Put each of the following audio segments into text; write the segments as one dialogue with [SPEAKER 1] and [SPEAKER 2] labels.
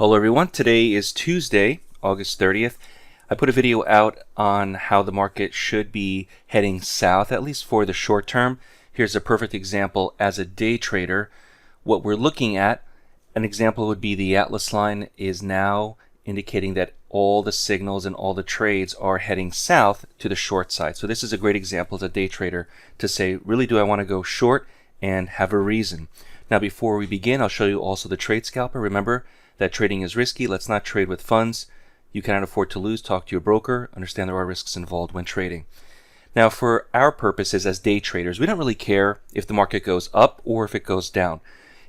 [SPEAKER 1] Hello everyone, today is Tuesday, August 30th. I put a video out on how the market should be heading south, at least for the short term. Here's a perfect example as a day trader. What we're looking at, an example would be the Atlas line is now indicating that all the signals and all the trades are heading south to the short side. So this is a great example as a day trader to say, really, do I want to go short and have a reason? Now before we begin, I'll show you also the Trade Scalper. Remember that trading is risky. Let's not trade with funds. You cannot afford to lose. Talk to your broker. Understand there are risks involved when trading. Now for our purposes as day traders, we don't really care if the market goes up or if it goes down.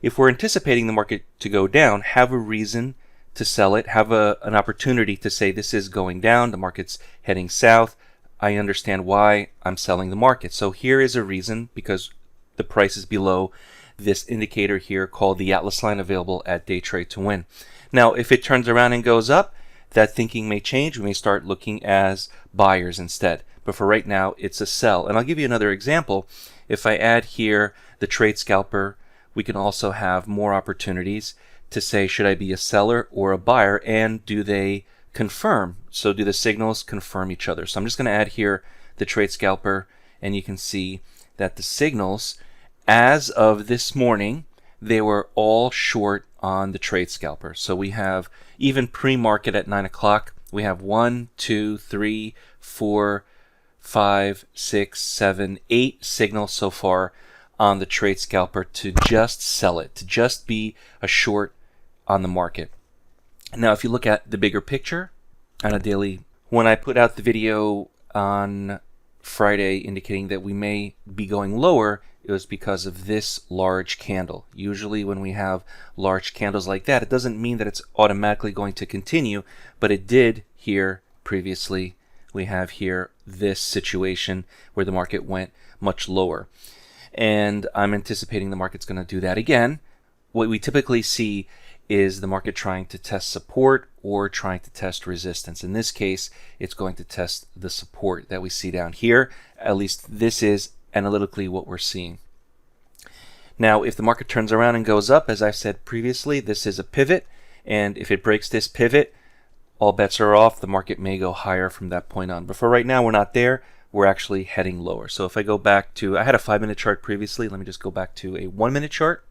[SPEAKER 1] If we're anticipating the market to go down, have a reason to sell it, have an opportunity to say this is going down, the market's heading south, I understand why I'm selling the market. So here is a reason, because the price is below this indicator here called the Atlas line, available at DayTradeToWin. Now if it turns around and goes up, that thinking may change. We may start looking as buyers instead. But for right now, it's a sell. And I'll give you another example. If I add here the Trade Scalper, we can also have more opportunities to say, should I be a seller or a buyer, and do they confirm? So do the signals confirm each other? So I'm just going to add here the Trade Scalper, and you can see that the signals, as of this morning, they were all short on the Trade Scalper. So we have, even pre-market at 9 o'clock, we have 1, 2, 3, 4, 5, 6, 7, 8 signals so far on the Trade Scalper to just sell it, to just be a short on the market. Now if you look at the bigger picture on a daily, when I put out the video on Friday indicating that we may be going lower, it was because of this large candle. Usually when we have large candles like that, it doesn't mean that it's automatically going to continue, but it did here previously. We have here this situation where the market went much lower. And I'm anticipating the market's going to do that again. What we typically see is the market trying to test support or trying to test resistance. In this case, it's going to test the support that we see down here. At least this is analytically what we're seeing. Now, if the market turns around and goes up, as I've said previously, this is a pivot. And if it breaks this pivot, all bets are off. The market may go higher from that point on. But for right now, we're not there. We're actually heading lower. So if I go back to, I had a 5-minute chart previously. Let me just go back to a 1-minute chart.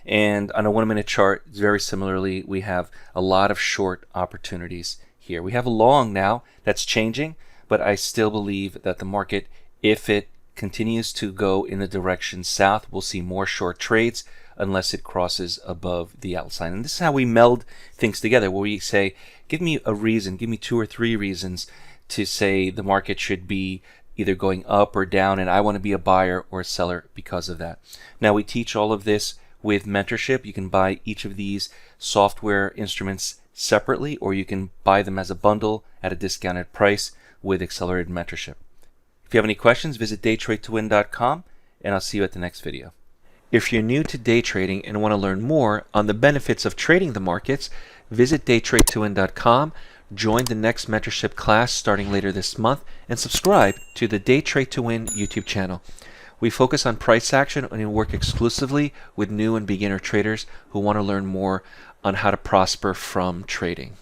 [SPEAKER 1] And on a 1-minute chart, very similarly, we have a lot of short opportunities here. We have a long now that's changing, but I still believe that the market, if it continues to go in the direction south, we'll see more short trades unless it crosses above the Atlas line. And this is how we meld things together, where we say, give me a reason, give me 2 or 3 reasons to say the market should be either going up or down, and I want to be a buyer or a seller because of that. Now we teach all of this with mentorship. You can buy each of these software instruments separately, or you can buy them as a bundle at a discounted price with accelerated mentorship. If you have any questions, visit DayTradeToWin.com, and I'll see you at the next video. If you're new to day trading and want to learn more on the benefits of trading the markets, visit DayTradeToWin.com, join the next mentorship class starting later this month, and subscribe to the DayTradeToWin YouTube channel. We focus on price action and work exclusively with new and beginner traders who want to learn more on how to prosper from trading.